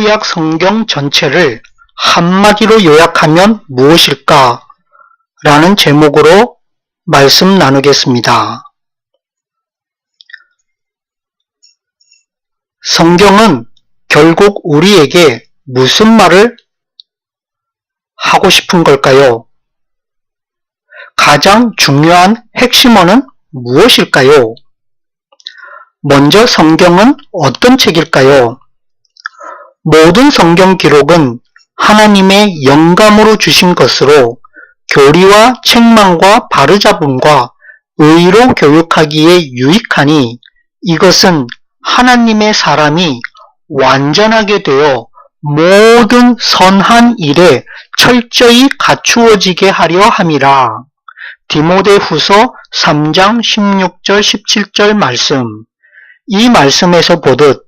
구약 성경 전체를 한마디로 요약하면 무엇일까? 라는 제목으로 말씀 나누겠습니다. 성경은 결국 우리에게 무슨 말을 하고 싶은 걸까요? 가장 중요한 핵심어는 무엇일까요? 먼저 성경은 어떤 책일까요? 모든 성경 기록은 하나님의 영감으로 주신 것으로 교리와 책망과 바르잡음과 의로 교육하기에 유익하니 이것은 하나님의 사람이 완전하게 되어 모든 선한 일에 철저히 갖추어지게 하려 함이라. 디모데후서 3장 16절 17절 말씀. 이 말씀에서 보듯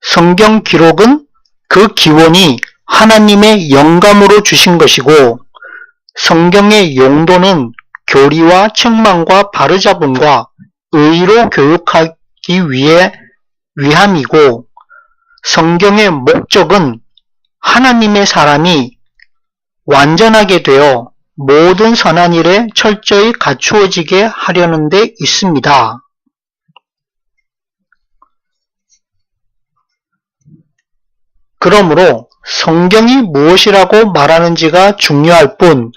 성경 기록은 그 기원이 하나님의 영감으로 주신 것이고 성경의 용도는 교리와 책망과 바르잡음과 의로 교육하기 위함이고 성경의 목적은 하나님의 사람이 완전하게 되어 모든 선한 일에 철저히 갖추어지게 하려는 데 있습니다. 그러므로 성경이 무엇이라고 말하는지가 중요할 뿐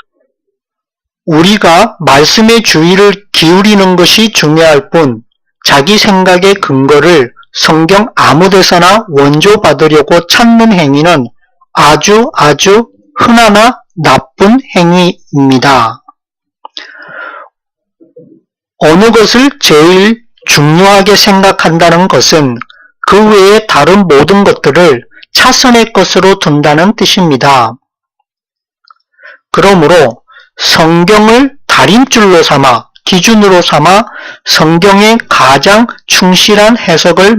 우리가 말씀에 주의를 기울이는 것이 중요할 뿐 자기 생각의 근거를 성경 아무 데서나 원조받으려고 찾는 행위는 아주 흔하나 나쁜 행위입니다. 어느 것을 제일 중요하게 생각한다는 것은 그 외의 다른 모든 것들을 차선의 것으로 둔다는 뜻입니다. 그러므로 성경을 다림줄로 삼아 기준으로 삼아 성경의 가장 충실한 해석을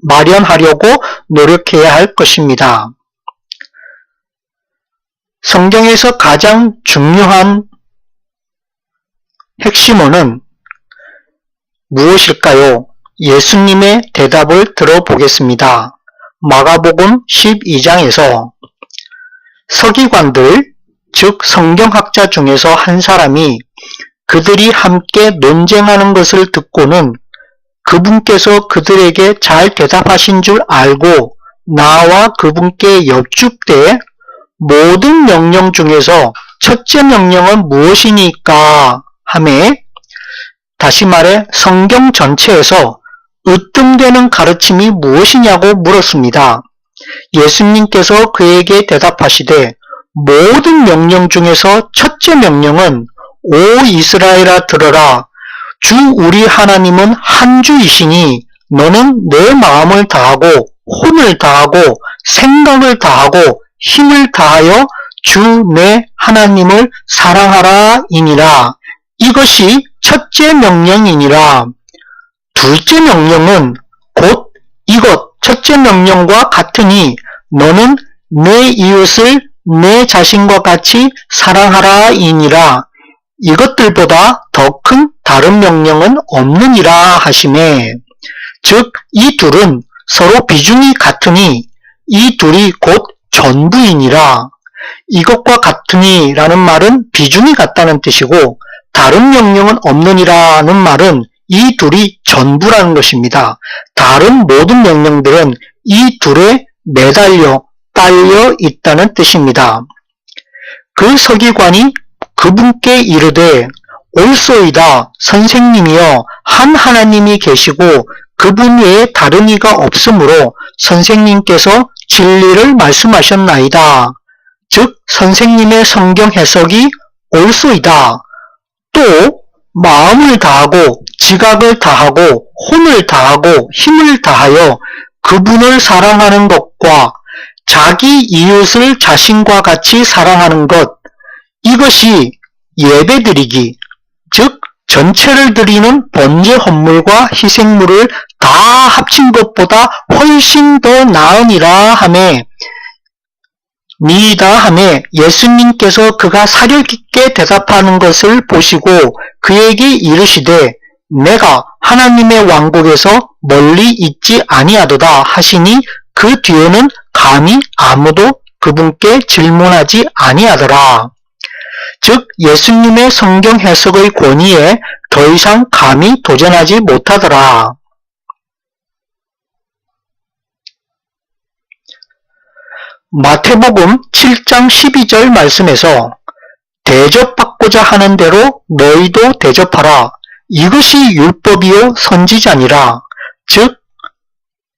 마련하려고 노력해야 할 것입니다. 성경에서 가장 중요한 핵심어는 무엇일까요? 예수님의 대답을 들어보겠습니다. 마가복음 12장에서 서기관들, 즉 성경학자 중에서 한 사람이 그들이 함께 논쟁하는 것을 듣고는 그분께서 그들에게 잘 대답하신 줄 알고 나와 그분께 여쭙되 모든 명령 중에서 첫째 명령은 무엇이니까 하매 다시 말해 성경 전체에서 으뜸되는 가르침이 무엇이냐고 물었습니다. 예수님께서 그에게 대답하시되 모든 명령 중에서 첫째 명령은 오 이스라엘아 들어라. 주 우리 하나님은 한 주이시니 너는 내 마음을 다하고 혼을 다하고 생각을 다하고 힘을 다하여 주 내 하나님을 사랑하라 이니라. 이것이 첫째 명령이니라. 둘째 명령은 곧 이것 첫째 명령과 같으니 너는 내 이웃을 내 자신과 같이 사랑하라 이니라. 이것들보다 더 큰 다른 명령은 없느니라 하시매. 즉 이 둘은 서로 비중이 같으니 이 둘이 곧 전부이니라. 이것과 같으니 라는 말은 비중이 같다는 뜻이고 다른 명령은 없느니라는 말은 이 둘이 전부라는 것입니다. 다른 모든 명령들은 이 둘에 매달려 딸려 있다는 뜻입니다. 그 서기관이 그분께 이르되 옳소이다 선생님이여 한 하나님이 계시고 그분 외에 다른 이가 없으므로 선생님께서 진리를 말씀하셨나이다. 즉 선생님의 성경 해석이 옳소이다. 또 마음을 다하고 지각을 다하고 혼을 다하고 힘을 다하여 그분을 사랑하는 것과 자기 이웃을 자신과 같이 사랑하는 것, 이것이 예배드리기, 즉 전체를 드리는 번제 헌물과 희생물을 다 합친 것보다 훨씬 더 나으니라 하매 니이다 하매 예수님께서 그가 사려 깊게 대답하는 것을 보시고 그에게 이르시되 내가 하나님의 왕국에서 멀리 있지 아니하도다 하시니 그 뒤에는 감히 아무도 그분께 질문하지 아니하더라. 즉 예수님의 성경 해석의 권위에 더 이상 감히 도전하지 못하더라. 마태복음 7장 12절 말씀에서 대접받고자 하는 대로 너희도 대접하라. 이것이 율법이요 선지자니라. 즉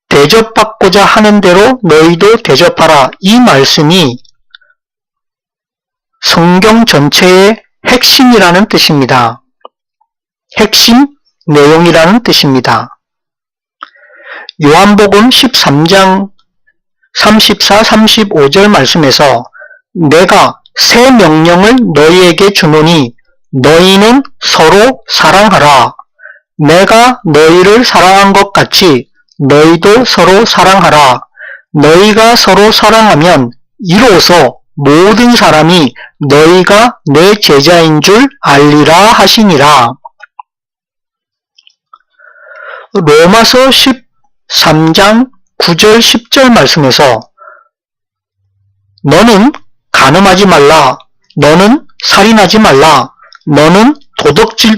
대접받고자 하는 대로 너희도 대접하라. 이 말씀이 성경 전체의 핵심이라는 뜻입니다. 핵심 내용이라는 뜻입니다. 요한복음 13장 34, 35절 말씀에서 내가 새 명령을 너희에게 주노니 너희는 서로 사랑하라. 내가 너희를 사랑한 것 같이 너희도 서로 사랑하라. 너희가 서로 사랑하면 이로써 모든 사람이 너희가 내 제자인 줄 알리라 하시니라. 로마서 13장 9절 10절 말씀에서 너는 간음하지 말라. 너는 살인하지 말라. 너는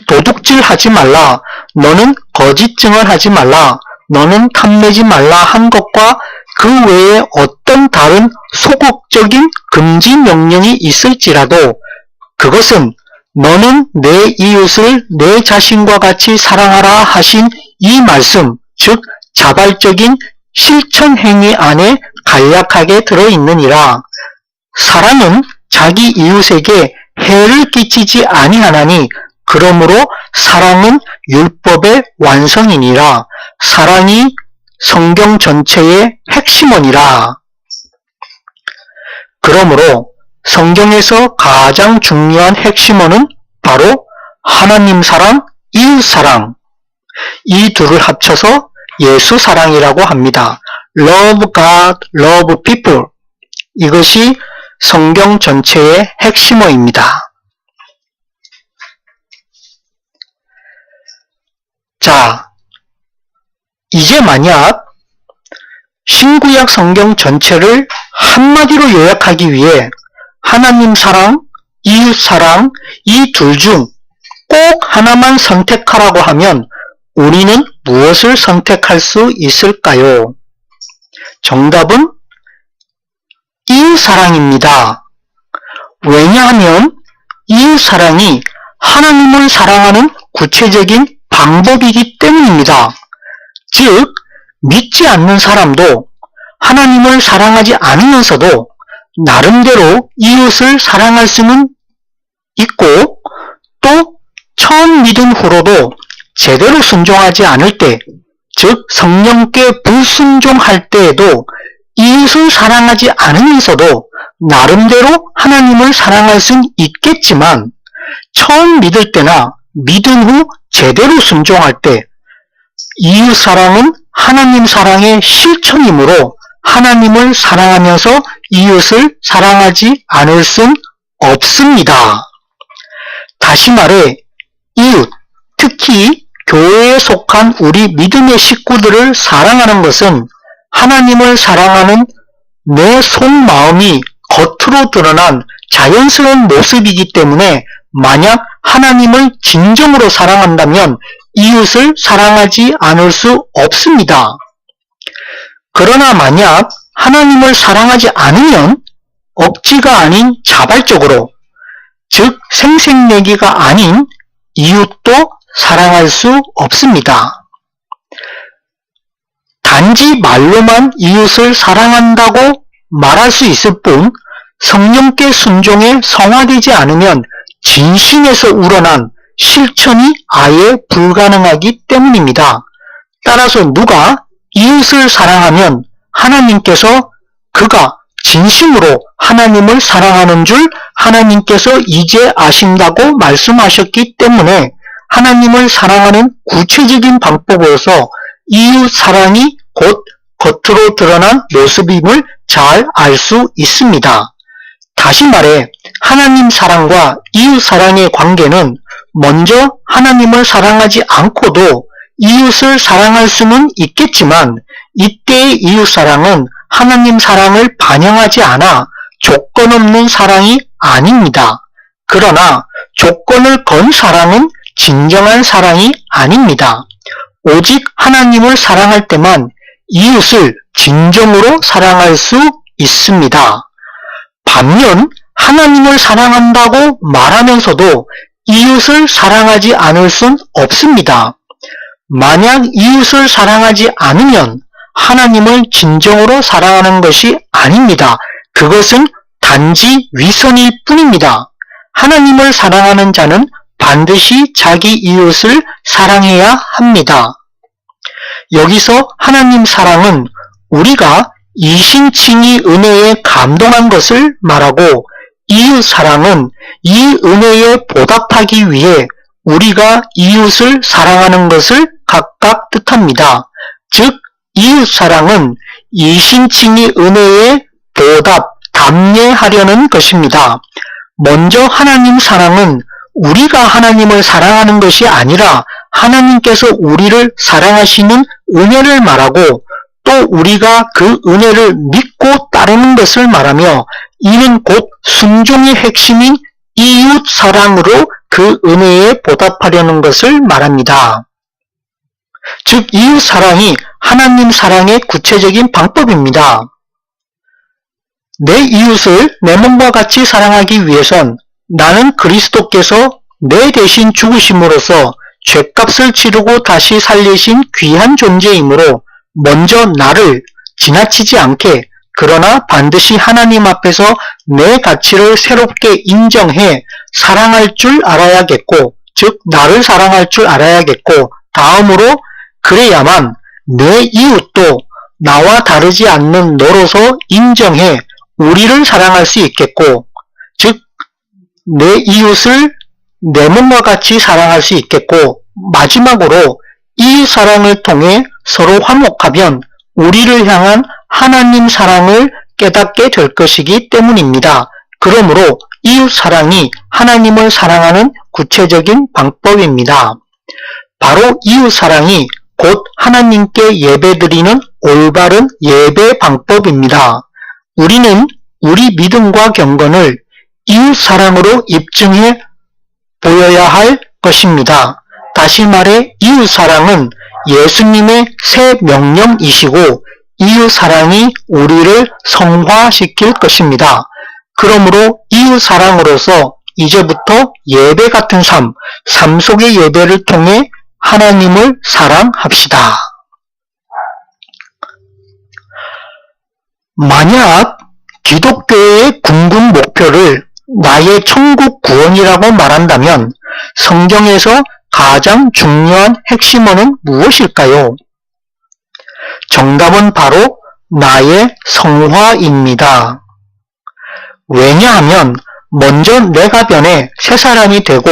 도둑질하지 말라. 너는 거짓 증언하지 말라. 너는 탐내지 말라 한 것과 그 외에 어떤 다른 소극적인 금지 명령이 있을지라도 그것은 너는 내 이웃을 내 자신과 같이 사랑하라 하신 이 말씀, 즉 자발적인 실천 행위 안에 간략하게 들어있느니라. 사랑은 자기 이웃에게 해를 끼치지 아니하나니 그러므로 사랑은 율법의 완성이니라. 사랑이 성경 전체의 핵심원이라. 그러므로 성경에서 가장 중요한 핵심어는 바로 하나님 사랑, 이웃 사랑, 이 둘을 합쳐서 예수 사랑이라고 합니다. Love God, love people. 이것이 성경 전체의 핵심어입니다. 자, 이제 만약 신구약 성경 전체를 한마디로 요약하기 위해 하나님 사랑, 이웃 사랑, 이 둘 중 꼭 하나만 선택하라고 하면 우리는 무엇을 선택할 수 있을까요? 정답은 이웃 사랑입니다. 왜냐하면 이웃 사랑이 하나님을 사랑하는 구체적인 방법이기 때문입니다. 즉, 믿지 않는 사람도 하나님을 사랑하지 않으면서도 나름대로 이웃을 사랑할 수는 있고 또 처음 믿은 후로도 제대로 순종하지 않을 때, 즉 성령께 불순종할 때에도 이웃을 사랑하지 않으면서도 나름대로 하나님을 사랑할 수는 있겠지만 처음 믿을 때나 믿은 후 제대로 순종할 때 이웃 사랑은 하나님 사랑의 실천이므로 하나님을 사랑하면서 이웃을 사랑하지 않을 순 없습니다. 다시 말해 이웃, 특히 교회에 속한 우리 믿음의 식구들을 사랑하는 것은 하나님을 사랑하는 내 속마음이 겉으로 드러난 자연스러운 모습이기 때문에 만약 하나님을 진정으로 사랑한다면 이웃을 사랑하지 않을 수 없습니다. 그러나 만약 하나님을 사랑하지 않으면 억지가 아닌 자발적으로, 즉 생색내기가 아닌 이웃도 사랑할 수 없습니다. 단지 말로만 이웃을 사랑한다고 말할 수 있을 뿐 성령께 순종해 성화되지 않으면 진심에서 우러난 실천이 아예 불가능하기 때문입니다. 따라서 누가 이웃을 사랑하면 하나님께서 그가 진심으로 하나님을 사랑하는 줄 하나님께서 이제 아신다고 말씀하셨기 때문에 하나님을 사랑하는 구체적인 방법으로서 이웃 사랑이 곧 겉으로 드러난 모습임을 잘 알 수 있습니다. 다시 말해 하나님 사랑과 이웃 사랑의 관계는 먼저 하나님을 사랑하지 않고도 이웃을 사랑할 수는 있겠지만 이때의 이웃사랑은 하나님 사랑을 반영하지 않아 조건 없는 사랑이 아닙니다. 그러나 조건을 건 사랑은 진정한 사랑이 아닙니다. 오직 하나님을 사랑할 때만 이웃을 진정으로 사랑할 수 있습니다. 반면 하나님을 사랑한다고 말하면서도 이웃을 사랑하지 않을 순 없습니다. 만약 이웃을 사랑하지 않으면 하나님을 진정으로 사랑하는 것이 아닙니다. 그것은 단지 위선일 뿐입니다. 하나님을 사랑하는 자는 반드시 자기 이웃을 사랑해야 합니다. 여기서 하나님 사랑은 우리가 이신칭의 은혜에 감동한 것을 말하고 이웃 사랑은 이 은혜에 보답하기 위해 우리가 이웃을 사랑하는 것을 각각 뜻합니다. 즉 이웃 사랑은 이신칭의 은혜에 보답, 담례하려는 것입니다. 먼저 하나님 사랑은 우리가 하나님을 사랑하는 것이 아니라 하나님께서 우리를 사랑하시는 은혜를 말하고 또 우리가 그 은혜를 믿고 따르는 것을 말하며 이는 곧 순종의 핵심인 이웃 사랑으로 그 은혜에 보답하려는 것을 말합니다. 즉 이웃 사랑이 하나님 사랑의 구체적인 방법입니다. 내 이웃을 내 몸과 같이 사랑하기 위해선 나는 그리스도께서 내 대신 죽으심으로써 죗값을 치르고 다시 살리신 귀한 존재이므로 먼저 나를 지나치지 않게 그러나 반드시 하나님 앞에서 내 가치를 새롭게 인정해 사랑할 줄 알아야겠고 즉 나를 사랑할 줄 알아야겠고 다음으로 그래야만 내 이웃도 나와 다르지 않는 너로서 인정해 우리를 사랑할 수 있겠고 즉 내 이웃을 내 몸과 같이 사랑할 수 있겠고 마지막으로 이 사랑을 통해 서로 화목하면 우리를 향한 하나님 사랑을 깨닫게 될 것이기 때문입니다. 그러므로 이웃 사랑이 하나님을 사랑하는 구체적인 방법입니다. 바로 이웃 사랑이 곧 하나님께 예배드리는 올바른 예배 방법입니다. 우리는 우리 믿음과 경건을 이웃 사랑으로 입증해 보여야 할 것입니다. 다시 말해 이웃 사랑은 예수님의 새 명령이시고 이웃 사랑이 우리를 성화시킬 것입니다. 그러므로 이웃 사랑으로서 이제부터 예배 같은 삶 속의 예배를 통해 하나님을 사랑합시다. 만약 기독교의 궁극 목표를 나의 천국 구원이라고 말한다면 성경에서 가장 중요한 핵심어는 무엇일까요? 정답은 바로 나의 성화입니다. 왜냐하면 먼저 내가 변해 새 사람이 되고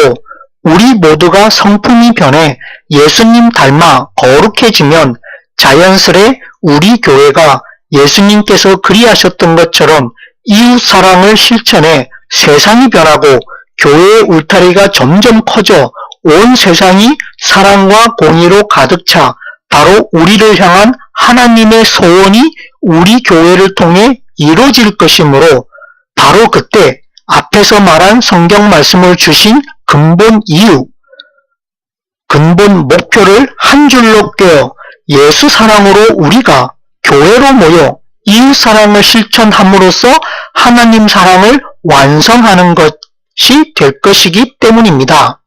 우리 모두가 성품이 변해 예수님 닮아 거룩해지면 자연스레 우리 교회가 예수님께서 그리하셨던 것처럼 이웃 사랑을 실천해 세상이 변하고 교회의 울타리가 점점 커져 온 세상이 사랑과 공의로 가득 차 바로 우리를 향한 하나님의 소원이 우리 교회를 통해 이루어질 것이므로 바로 그때 앞에서 말한 성경 말씀을 주신 근본 이유, 근본 목표를 한 줄로 꿰어 예수 사랑으로 우리가 교회로 모여 이웃 사랑을 실천함으로써 하나님 사랑을 완성하는 것이 될 것이기 때문입니다.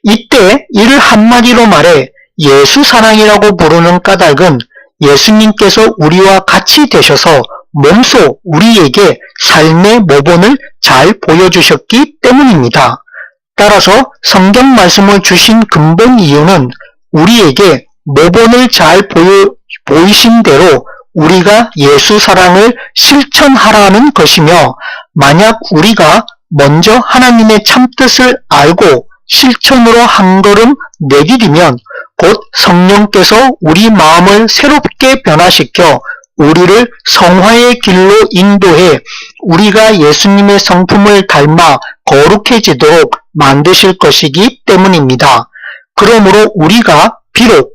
이때 이를 한마디로 말해 예수 사랑이라고 부르는 까닭은 예수님께서 우리와 같이 되셔서 몸소 우리에게 삶의 모본을 잘 보여주셨기 때문입니다. 따라서 성경 말씀을 주신 근본 이유는 우리에게 모본을 잘 보이신 대로 우리가 예수 사랑을 실천하라는 것이며 만약 우리가 먼저 하나님의 참뜻을 알고 실천으로 한 걸음 내디디면 곧 성령께서 우리 마음을 새롭게 변화시켜 우리를 성화의 길로 인도해 우리가 예수님의 성품을 닮아 거룩해지도록 만드실 것이기 때문입니다. 그러므로 우리가 비록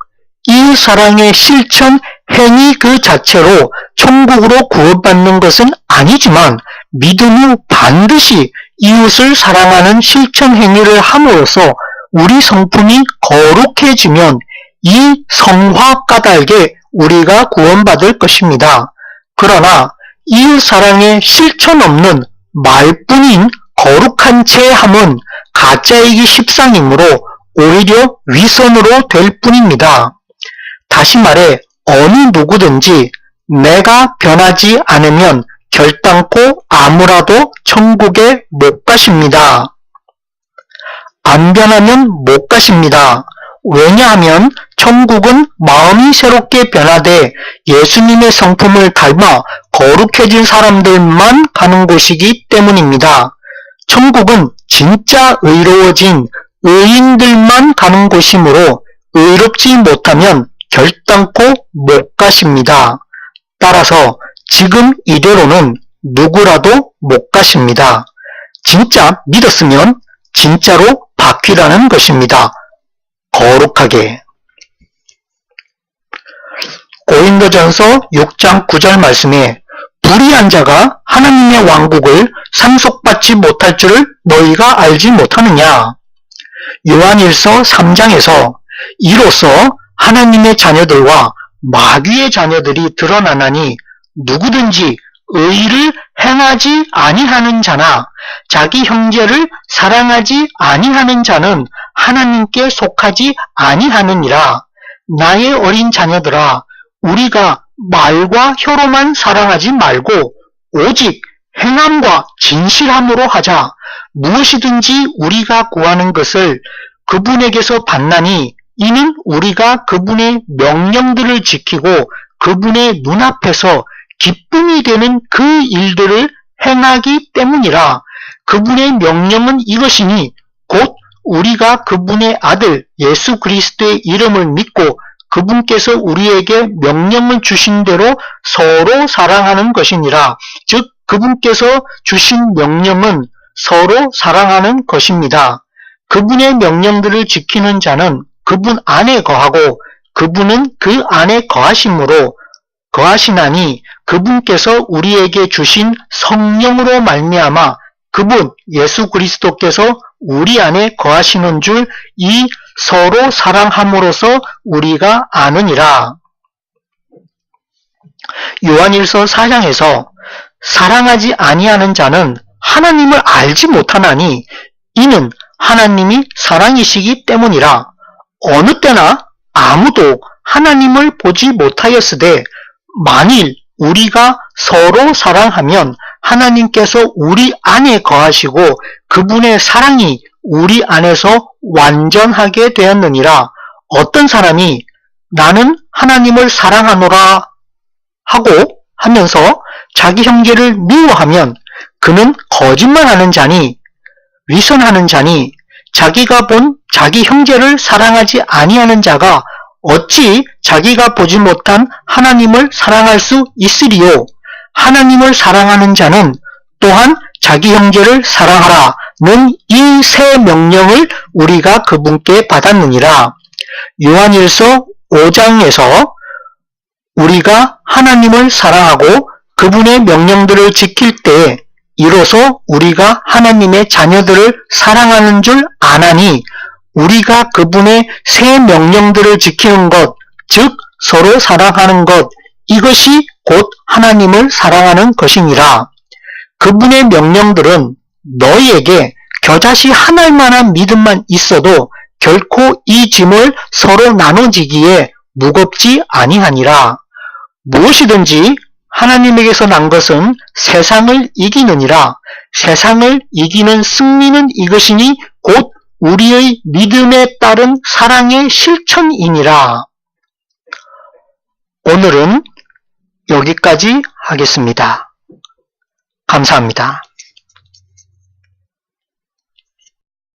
이웃사랑의 실천 행위 그 자체로 천국으로 구원받는 것은 아니지만 믿음 후 반드시 이웃을 사랑하는 실천 행위를 함으로써 우리 성품이 거룩해지면 이 성화 까닭에 우리가 구원받을 것입니다. 그러나 이웃사랑의 실천 없는 말뿐인 거룩한 체함은 가짜이기 십상이므로 오히려 위선으로 될 뿐입니다. 다시 말해 어느 누구든지 내가 변하지 않으면 결단코 아무라도 천국에 못 가십니다. 안 변하면 못 가십니다. 왜냐하면 천국은 마음이 새롭게 변화돼 예수님의 성품을 닮아 거룩해진 사람들만 가는 곳이기 때문입니다. 천국은 진짜 의로워진 의인들만 가는 곳이므로 의롭지 못하면 결단코 못 가십니다. 따라서 지금 이대로는 누구라도 못 가십니다. 진짜 믿었으면 진짜로 바뀌라는 것입니다. 거룩하게. 고린도전서 6장 9절 말씀에 불의한 자가 하나님의 왕국을 상속받지 못할 줄을 너희가 알지 못하느냐. 요한일서 3장에서 이로써 하나님의 자녀들과 마귀의 자녀들이 드러나나니 누구든지 의를 행하지 아니하는 자나 자기 형제를 사랑하지 아니하는 자는 하나님께 속하지 아니하느니라. 나의 어린 자녀들아, 우리가 말과 혀로만 사랑하지 말고 오직 행함과 진실함으로 하자. 무엇이든지 우리가 구하는 것을 그분에게서 받나니 이는 우리가 그분의 명령들을 지키고 그분의 눈앞에서 기쁨이 되는 그 일들을 행하기 때문이라. 그분의 명령은 이것이니 곧 우리가 그분의 아들 예수 그리스도의 이름을 믿고 그분께서 우리에게 명령을 주신 대로 서로 사랑하는 것이니라. 즉 그분께서 주신 명령은 서로 사랑하는 것입니다. 그분의 명령들을 지키는 자는 그분 안에 거하고 그분은 그 안에 거하시나니 그분께서 우리에게 주신 성령으로 말미암아 그분 예수 그리스도께서 우리 안에 거하시는 줄 이 서로 사랑함으로써 우리가 아느니라. 요한일서 4장에서 사랑하지 아니하는 자는 하나님을 알지 못하나니 이는 하나님이 사랑이시기 때문이라. 어느 때나 아무도 하나님을 보지 못하였으되 만일 우리가 서로 사랑하면 하나님께서 우리 안에 거하시고 그분의 사랑이 우리 안에서 완전하게 되었느니라. 어떤 사람이 나는 하나님을 사랑하노라 하고 하면서 자기 형제를 미워하면 그는 거짓말하는 자니 위선하는 자니 자기가 본 자기 형제를 사랑하지 아니하는 자가 어찌 자기가 보지 못한 하나님을 사랑할 수 있으리요. 하나님을 사랑하는 자는 또한 자기 형제를 사랑하라는 이 세 명령을 우리가 그분께 받았느니라. 요한일서 5장에서 우리가 하나님을 사랑하고 그분의 명령들을 지킬 때에 이로써 우리가 하나님의 자녀들을 사랑하는 줄 아나니 우리가 그분의 세 명령들을 지키는 것, 즉 서로 사랑하는 것, 이것이 곧 하나님을 사랑하는 것이니라. 그분의 명령들은 너희에게 겨자씨 한 알만한 믿음만 있어도 결코 이 짐을 서로 나눠지기에 무겁지 아니하니라. 무엇이든지 하나님에게서 난 것은 세상을 이기느니라. 세상을 이기는 승리는 이것이니 곧 우리의 믿음에 따른 사랑의 실천이니라. 오늘은 여기까지 하겠습니다. 감사합니다.